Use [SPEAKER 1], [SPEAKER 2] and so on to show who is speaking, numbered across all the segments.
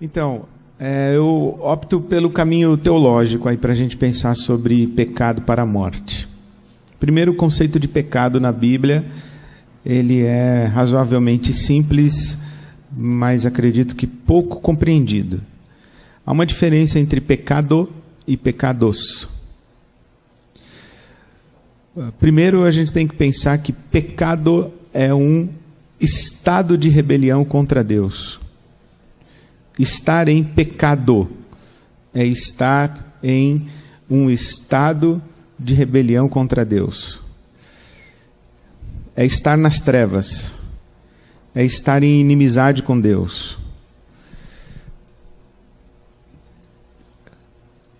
[SPEAKER 1] Então, eu opto pelo caminho teológico aí para a gente pensar sobre pecado para a morte. Primeiro, o conceito de pecado na Bíblia, ele é razoavelmente simples, mas acredito que pouco compreendido. Há uma diferença entre pecado e pecados. Primeiro, a gente tem que pensar que pecado é um estado de rebelião contra Deus. Estar em pecado é estar em um estado de rebelião contra Deus. É estar nas trevas. É estar em inimizade com Deus.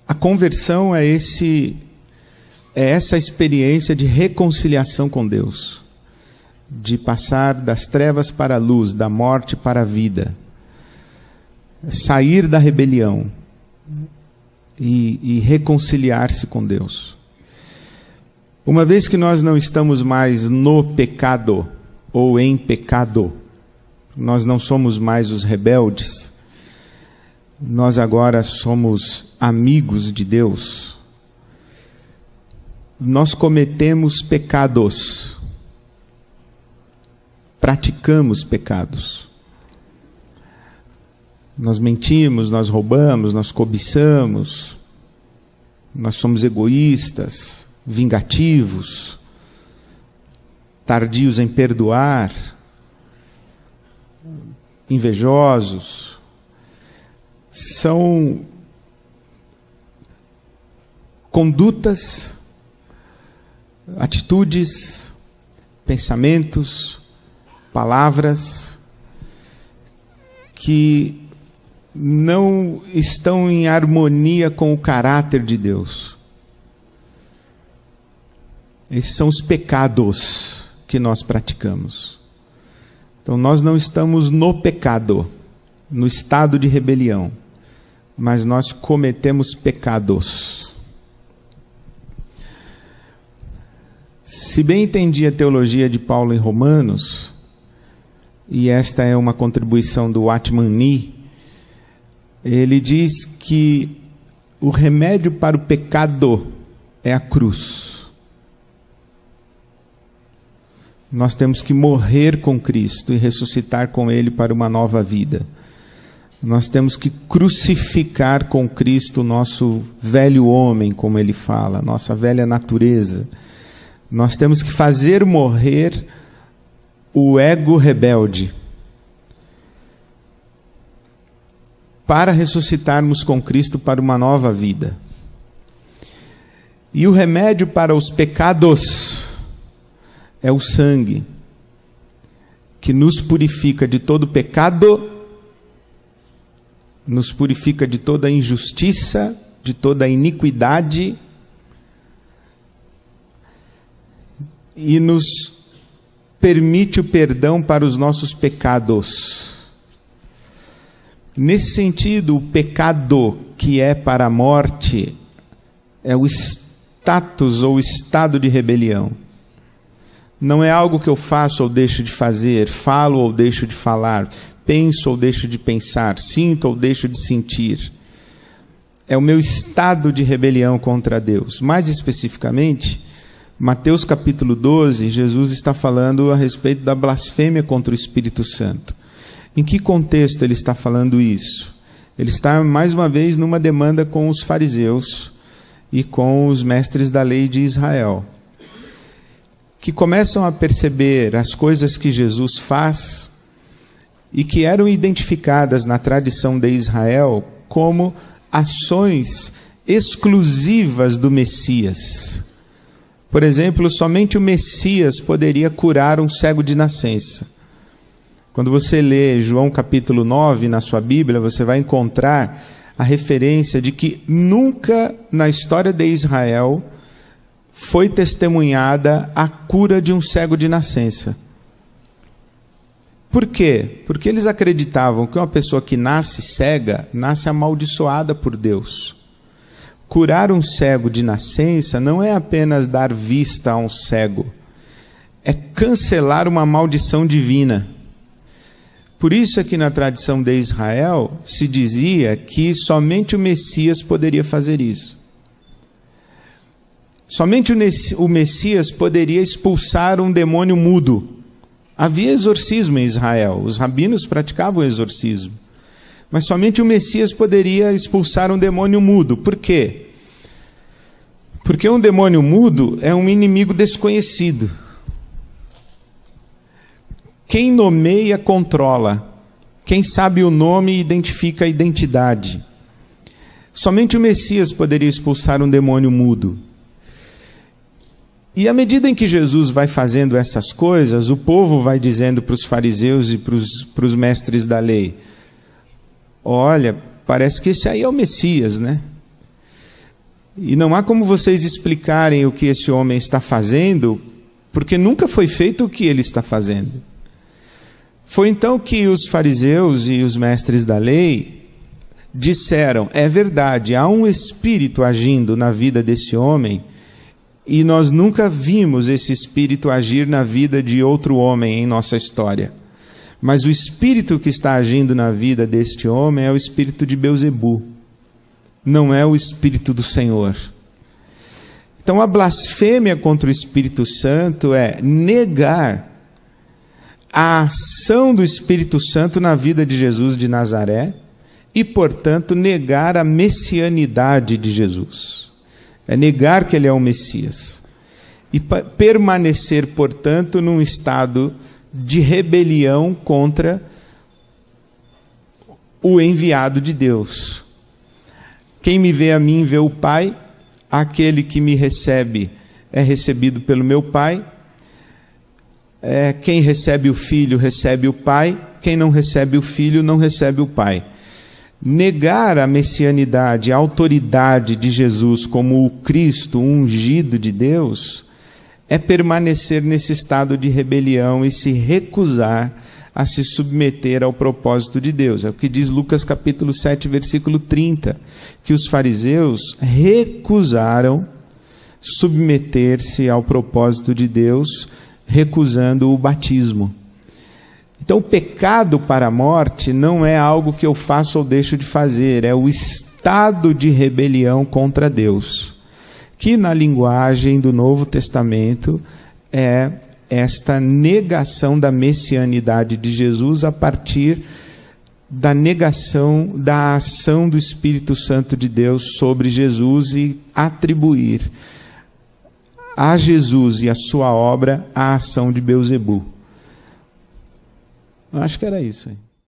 [SPEAKER 1] A conversão é essa experiência de reconciliação com Deus. De passar das trevas para a luz, da morte para a vida. Sair da rebelião e reconciliar-se com Deus. Uma vez que nós não estamos mais no pecado ou em pecado, nós não somos mais os rebeldes, nós agora somos amigos de Deus, nós cometemos pecados, praticamos pecados. Nós mentimos, nós roubamos, nós cobiçamos, nós somos egoístas, vingativos, tardios em perdoar, invejosos. São condutas, atitudes, pensamentos, palavras que não estão em harmonia com o caráter de Deus. Esses são os pecados que nós praticamos. Então nós não estamos no pecado, no estado de rebelião, mas nós cometemos pecados. Se bem entendi a teologia de Paulo em Romanos, e esta é uma contribuição do Watchman Nee, ele diz que o remédio para o pecado é a cruz. Nós temos que morrer com Cristo e ressuscitar com Ele para uma nova vida. Nós temos que crucificar com Cristo o nosso velho homem, como ele fala, nossa velha natureza. Nós temos que fazer morrer o ego rebelde, para ressuscitarmos com Cristo para uma nova vida. E o remédio para os pecados é o sangue, que nos purifica de todo pecado, nos purifica de toda injustiça, de toda iniquidade, e nos permite o perdão para os nossos pecados. Nesse sentido, o pecado que é para a morte é o status ou estado de rebelião. Não é algo que eu faço ou deixo de fazer, falo ou deixo de falar, penso ou deixo de pensar, sinto ou deixo de sentir. É o meu estado de rebelião contra Deus. Mais especificamente, Mateus capítulo 12, Jesus está falando a respeito da blasfêmia contra o Espírito Santo. Em que contexto ele está falando isso? Ele está, mais uma vez, numa demanda com os fariseus e com os mestres da lei de Israel, que começam a perceber as coisas que Jesus faz e que eram identificadas na tradição de Israel como ações exclusivas do Messias. Por exemplo, somente o Messias poderia curar um cego de nascença. Quando você lê João capítulo 9 na sua Bíblia, você vai encontrar a referência de que nunca na história de Israel foi testemunhada a cura de um cego de nascença. Por quê? Porque eles acreditavam que uma pessoa que nasce cega, nasce amaldiçoada por Deus. Curar um cego de nascença não é apenas dar vista a um cego, é cancelar uma maldição divina. Por isso é que na tradição de Israel se dizia que somente o Messias poderia fazer isso. Somente o Messias poderia expulsar um demônio mudo. Havia exorcismo em Israel, os rabinos praticavam exorcismo. Mas somente o Messias poderia expulsar um demônio mudo. Por quê? Porque um demônio mudo é um inimigo desconhecido. Quem nomeia, controla. Quem sabe o nome, identifica a identidade. Somente o Messias poderia expulsar um demônio mudo. E à medida em que Jesus vai fazendo essas coisas, o povo vai dizendo para os fariseus e para os mestres da lei: olha, parece que esse aí é o Messias, né? E não há como vocês explicarem o que esse homem está fazendo, porque nunca foi feito o que ele está fazendo. Foi então que os fariseus e os mestres da lei disseram: é verdade, há um espírito agindo na vida desse homem, e nós nunca vimos esse espírito agir na vida de outro homem em nossa história. Mas o espírito que está agindo na vida deste homem é o espírito de Belzebu, não é o espírito do Senhor. Então a blasfêmia contra o Espírito Santo é negar a ação do Espírito Santo na vida de Jesus de Nazaré e, portanto, negar a messianidade de Jesus. É negar que ele é o Messias. E permanecer, portanto, num estado de rebelião contra o enviado de Deus. Quem me vê a mim, vê o Pai. Aquele que me recebe é recebido pelo meu Pai. Quem recebe o Filho, recebe o Pai. Quem não recebe o Filho, não recebe o Pai. Negar a messianidade, a autoridade de Jesus como o Cristo, o ungido de Deus, é permanecer nesse estado de rebelião e se recusar a se submeter ao propósito de Deus. É o que diz Lucas capítulo 7, versículo 30, que os fariseus recusaram submeter-se ao propósito de Deus, recusando o batismo. Então, o pecado para a morte não é algo que eu faço ou deixo de fazer, é o estado de rebelião contra Deus, que na linguagem do Novo Testamento é esta negação da messianidade de Jesus a partir da negação da ação do Espírito Santo de Deus sobre Jesus e atribuir a Jesus e a sua obra a ação de Belzebu. Eu acho que era isso aí.